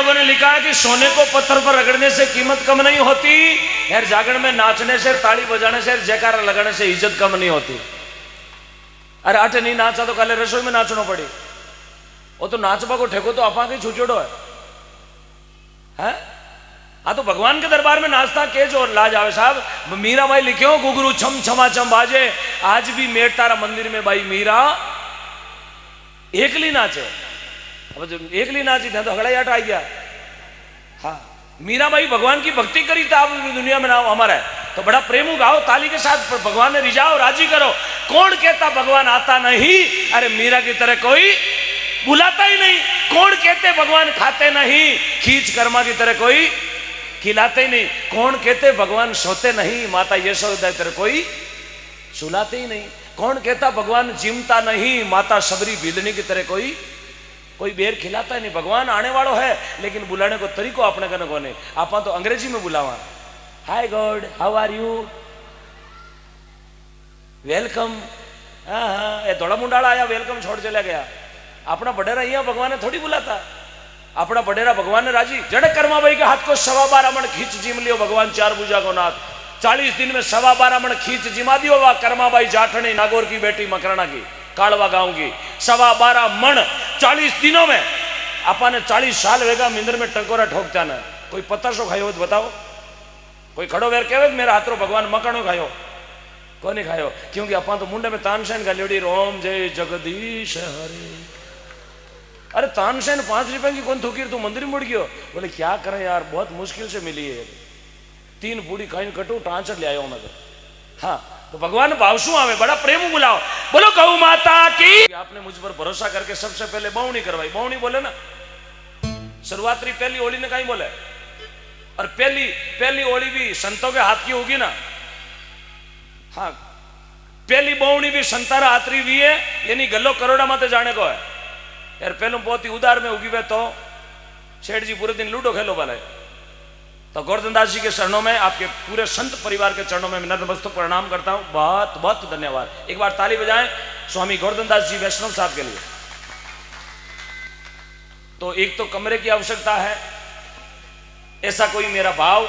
लोगों ने लिखा है कि सोने को पत्थर पर रगड़ने से कीमत कम नहीं होती, यार जागरण में नाचने से, ताली बजाने से, जयकारा लगाने से इज्जत कम नहीं होती। अरे अठ नहीं नाचा तो काले रसोई में नाचना पड़ी, वो तो नाचबा को ठेको तो आपा के छूचोड़ो है। हाँ तो भगवान के दरबार में नाचता के जो लाज आवे साहब। मीराबाई लिखियो गुगरू छम छमा छम बाजे, आज भी मेट तारा मंदिर में भाई मीरा एकली नाचे। अब जो एकली नाची था तो हगड़ा आ गया। हाँ मीराबाई भगवान की भक्ति करी था, आप दुनिया में नाम हमारा है तो बड़ा प्रेम गाओ ताली के साथ, भगवान ने रिझाओ राजी करो। कौन कहता भगवान आता नहीं, अरे मीरा की तरह कोई बुलाता ही नहीं। कौन कहते भगवान खाते नहीं, खींच कर्मा की तरह कोई खिलाते ही नहीं। कौन कहते भगवान सोते नहीं, माता यशोदा की तरह कोई सुलाते ही नहीं। कौन कहता भगवान जिमता नहीं, माता सबरी बिदनी की तरह कोई बेर खिलाता ही नहीं। भगवान आने वालों है लेकिन बुलाने को तरीको अपने कने कोने। आप तो अंग्रेजी में बुलावा, hi god how are you, welcome. हाँ ये थोड़ा मुंडाला आया वेलकम छोड़ चला गया। अपना बडेरा यहाँ भगवान ने थोड़ी बुलाता, अपना बडेरा भगवान ने राजी। जड़ कर्मा भाई के हाथ को 12.25 मण खींच जिम लियो भगवान चार भुजा को नाथ। 40 दिन में 12.25 मण खींच जिमा दियो वा कर्माबाई जाठनी नागौर की बेटी मकराना की कालवा गांव की 12.25 मण 40 दिनों में। आपा ने 40 साल वेगा मिंदर में टंकोरा ठोकता ना। कोई पत्ता सो खायो तो बताओ, कोई खड़ो वेर कहे मेरा हाथरो भगवान मकानो खायो, कोनी खायो। क्योंकि अपा तो मुंडे में तानसेन का लेडी रोम जय जगदीश हरे। अरे तानसेन 5 रुपए की कौन थूकी, तू मंदिर में मुड़ गयो। बोले क्या करें यार बहुत मुश्किल से मिली है, 3 पूड़ी खाई कटू टांचर ले आयो मैं तो। हाँ तो भगवान भावसू आवे, बड़ा प्रेम बुलाओ। बोलो गौ माता की। आपने मुझ पर भरोसा करके सबसे पहले बावणी करवाई। बावणी बोले ना, शुरुआती पहली होली ने कहीं बोले, और पहली होली भी संतों के हाथ की होगी ना। हाँ पहली बावणी भी संतारा हाथरी हुई है, यानी गल्लो करोड़ा माते जाने को है यार। पहले बहुत ही उदार में उगी हुए तो सेठ जी पूरे दिन लूडो खेलो वाले। तो गोवर्धन दास जी के चरणों में, आपके पूरे संत परिवार के चरणों में नतमस्तक प्रणाम करता हूं। बहुत बहुत धन्यवाद। एक बार ताली बजाएं स्वामी गोवर्धन दास जी वैष्णव साहब के लिए। तो एक तो कमरे की आवश्यकता है, ऐसा कोई मेरा भाव,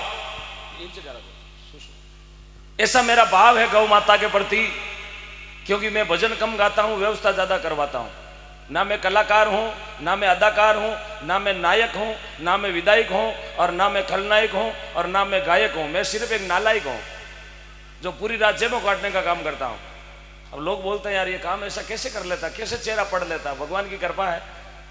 ऐसा मेरा भाव है गौ माता के प्रति। क्योंकि मैं भजन कम गाता हूं, व्यवस्था ज्यादा करवाता हूं। ना मैं कलाकार हूं, ना मैं अदाकार हूं, ना मैं नायक हूं, ना मैं विधायक हूं, और ना मैं खलनायक हूं, और ना मैं गायक हूं। मैं सिर्फ एक नालायक हूं जो पूरी रात जेबों काटने का काम करता हूं। अब लोग बोलते हैं यार ये काम ऐसा कैसे कर लेता, कैसे चेहरा पढ़ लेता। भगवान की कृपा है।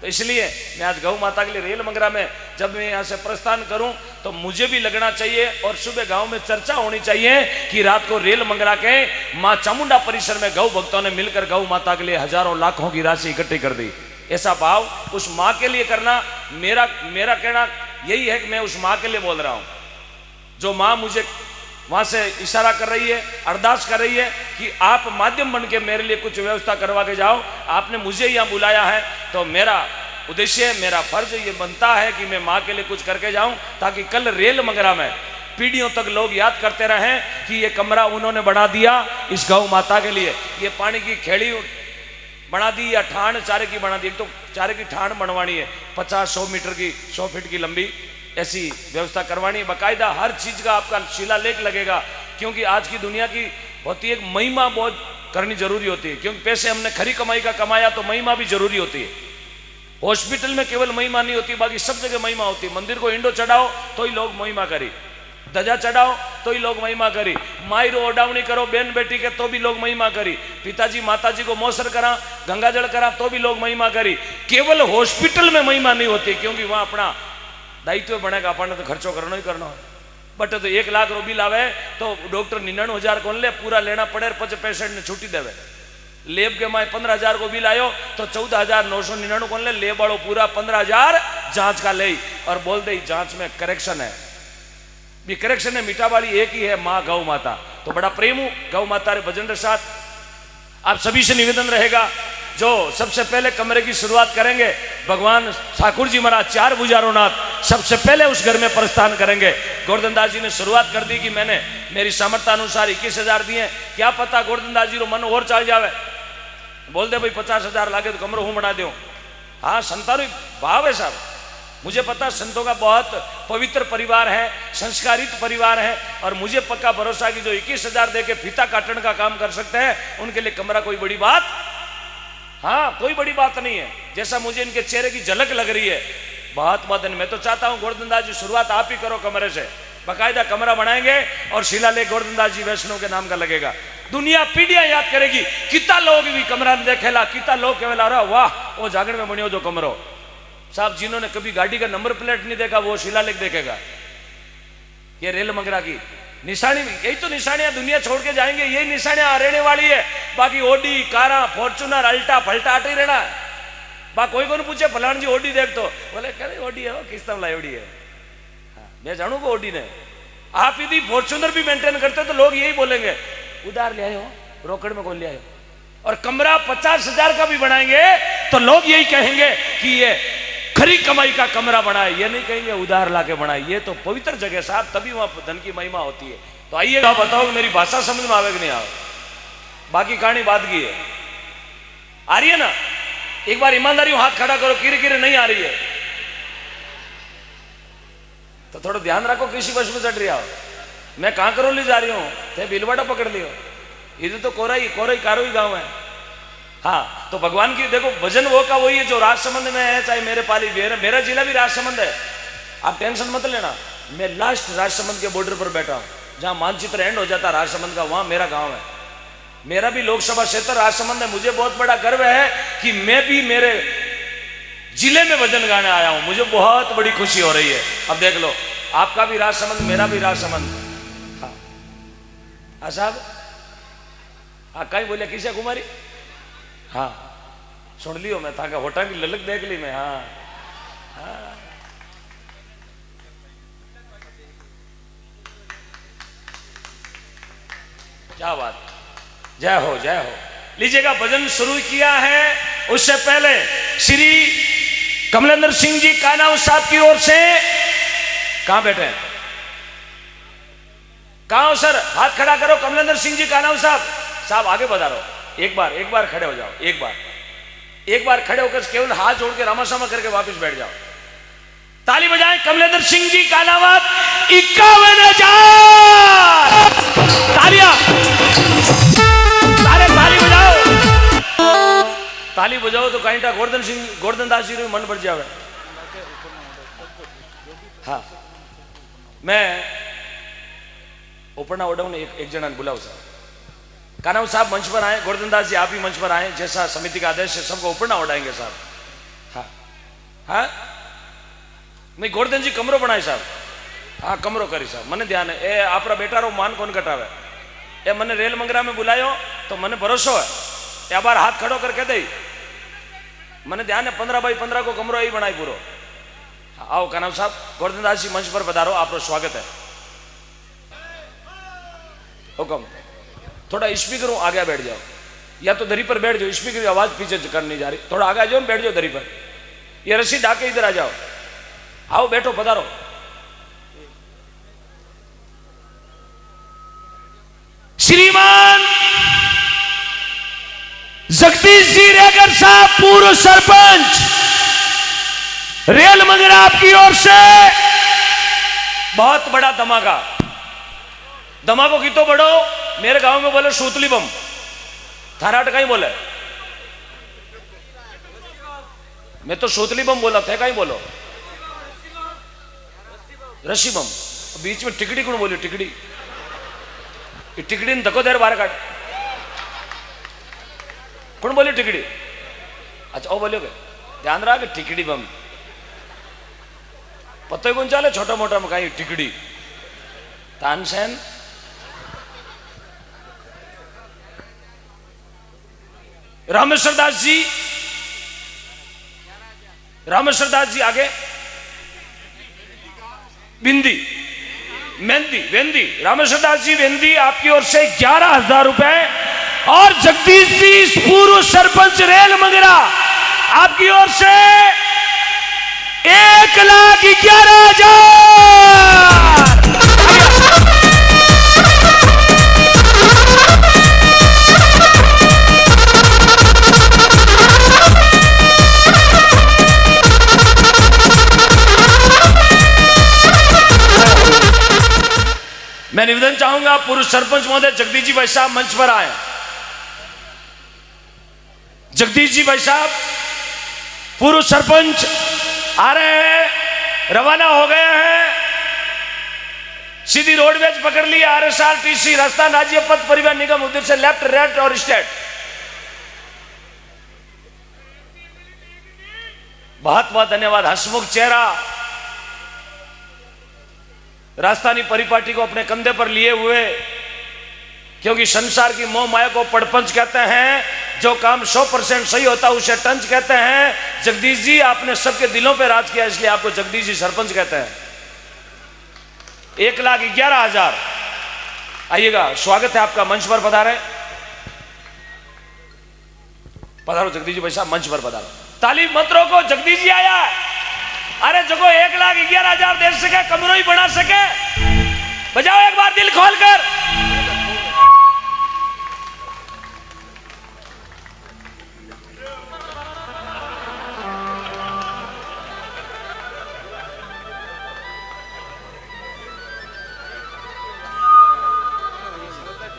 तो इसलिए मैं आज गौ माता के लिए रेल मंगरा में जब मैं यहाँ से प्रस्थान करूं तो मुझे भी लगना चाहिए, और सुबह गांव में चर्चा होनी चाहिए कि रात को रेल मंगरा के मां चामुंडा परिसर में गौ भक्तों ने मिलकर गौ माता के लिए हजारों लाखों की राशि इकट्ठी कर दी। ऐसा भाव उस माँ के लिए करना, मेरा कहना यही है कि मैं उस माँ के लिए बोल रहा हूँ, जो माँ मुझे वहां से इशारा कर रही है, अरदास कर रही है कि आप माध्यम बन के मेरे लिए कुछ व्यवस्था करवा के जाओ। आपने मुझे यहाँ बुलाया है तो मेरा उद्देश्य, मेरा फर्ज ये बनता है कि मैं माँ के लिए कुछ करके जाऊं, ताकि कल रेल मंगरा में पीढ़ियों तक लोग याद करते रहें कि ये कमरा उन्होंने बना दिया इस गौ माता के लिए। ये पानी की खेड़ी बना दी या ठाण चारे की बना दी। एक तो चारे की ठाण बनवानी है 50-100 मीटर की, 100 फीट की लंबी, ऐसी व्यवस्था करवानी है। बाकायदा हर चीज का आपका शिलालेख लगेगा। क्योंकि आज की दुनिया की होती है एक महिमा बहुत करनी जरूरी होती है। क्योंकि पैसे हमने खरी कमाई का कमाया तो महिमा भी जरूरी होती है। हॉस्पिटल में केवल महिमा नहीं होती, बाकी सब जगह महिमा होती है। मंदिर को इंडो चढ़ाओ तो ही लोग महिमा करी, ध्वजा चढ़ाओ तो ही लोग महिमा करी, मायरो ओडावनी करो बेन बेटी के तो भी लोग महिमा करी, पिताजी माताजी को मौसर करा, गंगाजल करा तो भी लोग महिमा करी। केवल हॉस्पिटल में महिमा नहीं होती, क्योंकि वहां अपना दायित्व बनेगा, अपन तो खर्चो करना ही करना है। बट तो 1 लाख रो बिल आवे तो डॉक्टर 99,000 कौन ले, पूरा लेना पड़े, पच पेशेंट ने छुट्टी देवे। लेब के माए 15,000 को बिल आयो तो 14,999 कौन ले, लेब वालों पूरा 15,000 जांच का ले, और बोल दे जांच में करेक्शन है। भी करेक्शन है, मीठा वाली एक ही है, माँ गौ माता। तो बड़ा प्रेम हूं गौ माता रे भजन के साथ। आप सभी से निवेदन रहेगा, जो सबसे पहले कमरे की शुरुआत करेंगे, भगवान ठाकुर जी महाराज 4 भुजारों नाथ सबसे पहले उस घर में प्रस्थान करेंगे। गोवर्धन दास जी ने शुरुआत कर दी कि मैंने मेरी सामर्थ्य अनुसार 21,000 दिए। क्या पता गोवर्धन दास जी रो मन और चल जावे, बोल दे भाई 50,000 लागे तो कमरो हूं बना दो। हाँ संतारू भाव है साहब, मुझे पता संतों का बहुत पवित्र परिवार है, संस्कारित परिवार है, और मुझे पक्का भरोसा कि जो 21,000 दे के फीता काटने का काम कर सकते हैं, उनके लिए कमरा कोई बड़ी बात, हाँ कोई बड़ी बात नहीं है। जैसा मुझे इनके चेहरे की झलक लग रही है, बहुत बहुत मैं तो चाहता हूं गोवर्धन दास जी शुरुआत आप ही करो कमरे से, बाकायदा कमरा बनाएंगे और शिलालेख गोवर्धन दास जी वैष्णव के नाम का लगेगा। दुनिया पीढ़ियां याद करेगी, कितना लोग भी कमरा देखेला, कितना लोग केवल वाह वो जागरण में बनियो जो कमरो। साहब जिन्होंने कभी गाड़ी का नंबर प्लेट नहीं देखा वो शिलालेख देखेगा। ये रेल मंगरा की निशानी, यही तो निशानियां दुनिया छोड़ के जाएंगे, यही निशानियां रहने वाली है। बाकी ओडी कारा फॉर्चुनर अल्टा फल्टा आटे ही रहना है। बा कोई को पूछे फलान जी ओडी देख तो बोले करे ओडी है, किस तरह ओडी है। हाँ, मैं जानू को ओडी ने आप यदि फॉर्चुनर भी मेंटेन करते तो लोग यही बोलेंगे उधार ले आयो, रोकड़ में कौन ले आयो। और कमरा 50,000 का भी बनाएंगे तो लोग यही कहेंगे कि ये खरी कमाई का कमरा बनाए, ये नहीं कहेंगे उधार लाके बनाए। ये तो पवित्र जगह साहब, तभी वहां धन की महिमा होती है। तो आइए आप बताओ कि मेरी भाषा समझ में आवे कि नहीं आवे, बाकी कहानी बात की है। आ रही है ना? एक बार ईमानदारी हाथ खड़ा करो, किरे किरे नहीं आ रही है तो थोड़ा ध्यान रखो किसी बस में चढ़ रही हो। मैं कहां करौली जा रही हूं, थे बिलवाड़ा पकड़ लियो, इधर तो कोराई कारो ही गांव है। हाँ, तो भगवान की देखो भजन वो का वही है जो राजसमंद में है, चाहे मेरे पाली मेरा जिला भी राजसमंद है। आप टेंशन मत लेना, मैं लास्ट राजसमंद के बॉर्डर पर बैठा हूं, जहां मानचित्र एंड हो जाता राजसमंद का, वहां मेरा गांव है। मेरा भी लोकसभा क्षेत्र राजसमंद है। मुझे बहुत बड़ा गर्व है कि मैं भी मेरे जिले में भजन गाने आया हूं, मुझे बहुत बड़ी खुशी हो रही है। अब देख लो, आपका भी राजसमंद, मेरा भी राजसमंद। हाँ साहब, हाँ कहीं बोले किसे कुमारी, हाँ सुन लियो, मैं था होटा की ललक देख ली मैं। हाँ हाँ क्या बात, जय हो जय हो। लीजिएगा, भजन शुरू किया है, उससे पहले श्री कमलेंद्र सिंह जी कानाऊ साहब की ओर से, कहां बैठे हैं, कहां हो सर, हाथ खड़ा करो। कमलेंद्र सिंह जी कानाऊ साहब आगे पधारो। एक बार खड़े हो जाओ, एक बार खड़े होकर केवल हाथ जोड़ के रामासामा करके वापस बैठ जाओ। ताली बजाएं कमलेंद्र सिंह जी कानावत, 51,000 तालियां, सारे ताली बजाओ, ताली बजाओ तो कहीं गोवर्धन दास जी मन बढ़ जावे। हाँ, मैं उपरना ओडव ने एक जना बुलाओ साहब, कानाऊ साहब मंच पर आए, गोवर्धन दास जी आप भी मंच पर आए, जैसा समिति का आदेश है सबको ऊपर ना उड़ाएंगे साहब। हाँ हाँ, नहीं गोवर्धन जी कमरो बनाए साहब, हाँ कमरो करी साहब, मने ध्यान है। ए आपरा बेटा रो मान कौन कटावे, ए मने रेल मंगरा में बुलायो तो मने भरोसो है, ए बार हाथ खड़ो करके दे, मने ध्यान है 15 बाई 15 को कमरो यही बनाई पूरो। हाँ, आओ कानाऊ साहब, गोवर्धन दास जी मंच पर पधारो, आपका स्वागत है। हुक्म, थोड़ा स्पीकर आगे बैठ जाओ, या तो दरी पर बैठ जाओ, स्पीकर की आवाज पीछे कर नहीं जा रही, थोड़ा आगे आ जाओ, बैठ जाओ दरी पर। ये रस्सी ढाके इधर आ जाओ, आओ बैठो पधारो। श्रीमान जगदीश जी रेगर साहब, पूर्व सरपंच रेल मंगरा, आपकी ओर से बहुत बड़ा धमाका। धमाको की तो बड़ो, मेरे गांव में बोले सूतली बम, थाना कहीं बोले, मैं तो सूतली बम बोला था, कहीं बोलो रस्सी बम, बीच में टिकड़ी कौन बोली, टिकड़ी, टिकड़ी ने धक्को देर बाहर काट, कौन बोली टिकड़ी, अच्छा ओ बोलोगे, ध्यान रहा कि टिकड़ी बम पता ही कौन चाले, छोटा मोटा में कहीं टिकड़ी, तानसेन रामेश्वर दास जी आगे, बिंदी वेंदी, रामेश्वर दास जी वेंदी, आपकी ओर से 11,000 रुपए। और जगदीश जी पूर्व सरपंच रेल मंगरा, आपकी ओर से 1,11,000। मैं निवेदन चाहूंगा पूर्व सरपंच महोदय जगदीश जी भाई साहब मंच पर आए। जगदीश जी भाई साहब पूर्व सरपंच आ रहे हैं, रवाना हो गए हैं। सीधी रोडवेज पकड़ ली, RSRTC राजस्थान राज्य पथ परिवहन निगम उधर से लेफ्ट राइट और स्ट्रेट। बहुत बहुत धन्यवाद। हसमुख चेहरा राजस्थानी परिपाटी को अपने कंधे पर लिए हुए, क्योंकि संसार की मोह माया को पड़पंच कहते हैं, जो काम 100% सही होता है उसे टंच कहते हैं। जगदीश जी आपने सबके दिलों पे राज किया, इसलिए आपको जगदीश जी सरपंच कहते हैं। 1,11,000 आइएगा, स्वागत है आपका, मंच पर पधारे। पधारो जगदीश जी भाई साहब, मंच पर पधारो। ताली मत रोको, जगदीश जी आया है। अरे जो 1,11,000 दे सके, कमरों ही बना सके, बजाओ एक बार दिल खोलकर।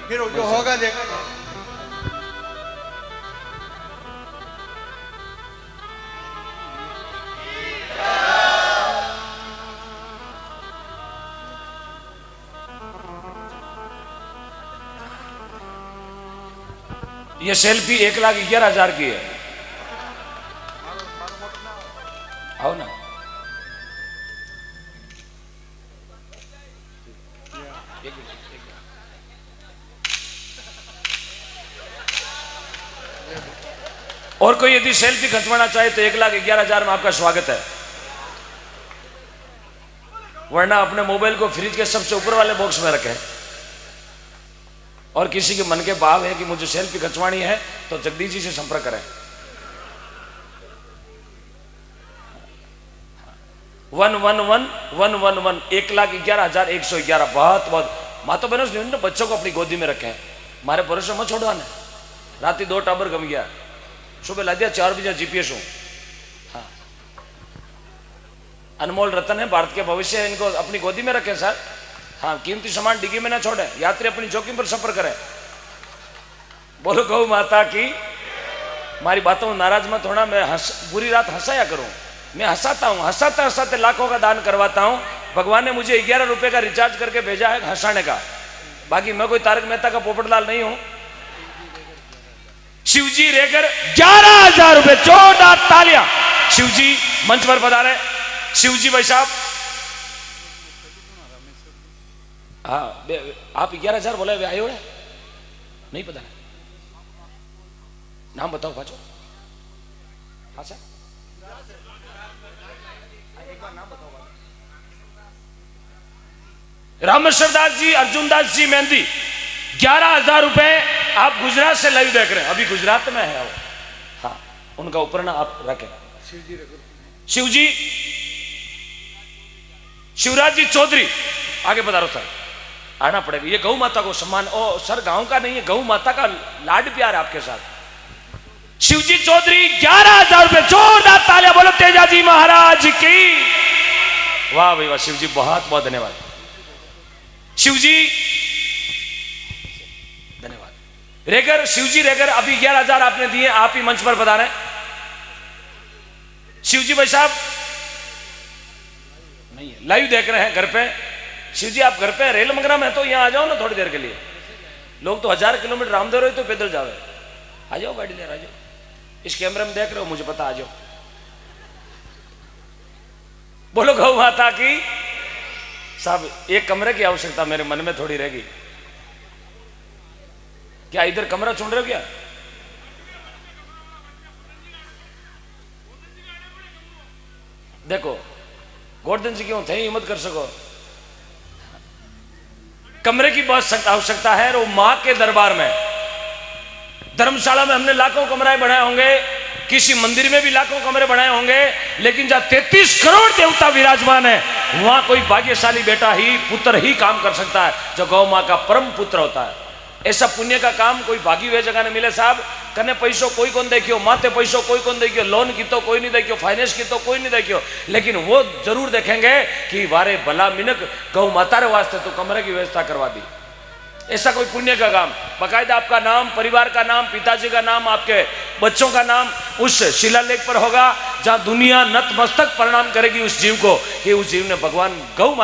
फिर जो होगा देखा। ये सेल्फी 1,11,000 की है। आओ ना, और कोई यदि सेल्फी खिंचवाना चाहे तो 1,11,000 में आपका स्वागत है, वरना अपने मोबाइल को फ्रिज के सबसे ऊपर वाले बॉक्स में रखें। और किसी के मन के भाव है कि मुझे सेल्फी खिंचवानी है तो जगदीश जी से संपर्क करें। 111,111 1,11,111। बहुत बहुत माता बहनों बच्चों को अपनी गोदी में रखें, हमारे भरोसे मत छोड़वाने। रात 2 टाबर गम गया, सुबह ला दिया 4 बजे GPS हूं। हाँ, अनमोल रतन है, भारत के भविष्य है, इनको अपनी गोदी में रखें सर। हाँ, कीमती सामान डिग्गी में ना छोड़े, यात्री अपनी जोखिम पर सफर करें। बोलो गौ माता की। हमारी बातों में नाराज मत होना, मैं बुरी रात हंसाया करूं, मैं हंसाता हूं, हंसाते हंसाते लाखों का दान करवाता हूं। भगवान ने मुझे 11 रुपए का रिचार्ज करके भेजा है हंसाने का, बाकी मैं कोई तारक मेहता का पोपटलाल नहीं हूं। शिवजी रेगर 11,000 रुपए, जोरदार तालियां। शिवजी मंच पर पधारे। शिवजी भाई साहब, हाँ आप 11,000 बोले, वे आए हो नहीं पता, नाम बताओ बाजो। हाँ सर, एक बार नाम बताओ। रामेश्वर दास जी, अर्जुन दास जी मेहंदी, 11,000 रुपए। आप गुजरात से लाइव देख रहे हैं, अभी गुजरात में है वो। हाँ, उनका ऊपर ना आप रखें। शिवजी, शिवराज जी चौधरी, आगे बता रहा सर, आना पड़ेगा। ये गौ माता को सम्मान, ओ सर गांव का नहीं है, गौ माता का लाड प्यार है आपके साथ। शिवजी चौधरी 11,000 रुपए, जोरदार तालियां बोलो तेजा जी महाराज की। वाह भाई वाह, शिवजी बहुत बहुत धन्यवाद। शिवजी धन्यवाद। रेगर, शिवजी रेगर, अभी 11,000 आपने दिए, आप ही मंच पर बता रहे हैं। शिवजी भाई साहब नहीं है, लाइव देख रहे हैं घर पे। शिवजी आप घर पे, रेल मंगरा में तो यहाँ आ जाओ ना थोड़ी देर के लिए। लोग तो 1000 किलोमीटर रामदेव रहे तो पैदल जावे। आ जाओ, गाड़ी ले आ जाओ। इस कैमरे में देख रहे हो, मुझे पता, आ जाओ। बोलो गौ माता की। साहब एक कमरे की आवश्यकता मेरे मन में थोड़ी रहेगी। क्या इधर कमरा चुन रहे हो क्या? देखो गोवर्धन जी क्यों थे, हिम्मत कर सको। कमरे की बहुत आवश्यकता है। और वो मां के दरबार में, धर्मशाला में हमने लाखों कमरे बनाए होंगे, किसी मंदिर में भी लाखों कमरे बनाए होंगे, लेकिन जहां 33 करोड़ देवता विराजमान है, वहां कोई भाग्यशाली बेटा ही, पुत्र ही काम कर सकता है, जो गौ मां का परम पुत्र होता है। ऐसा पुण्य का काम कोई भागी हुए जगह ने मिले साहब। कने पैसो कोई कौन देखियो, माते पैसो कोई कौन देखियो, लोन की तो कोई नहीं देखियो, फाइनेंस की तो कोई नहीं देखियो, लेकिन वो जरूर देखेंगे कि वारे भला मिनक गौ माता रे वास्ते तो कमरे की व्यवस्था करवा दी। ऐसा कोई पुण्य का काम, बाकायदा आपका नाम, परिवार का नाम, पिताजी का नाम, आपके बच्चों का नाम उस शिलालेख पर होगा, जहां दुनिया नतमस्तक प्रणाम करेगी उस जीव को कि उस जीव ने भगवान गौ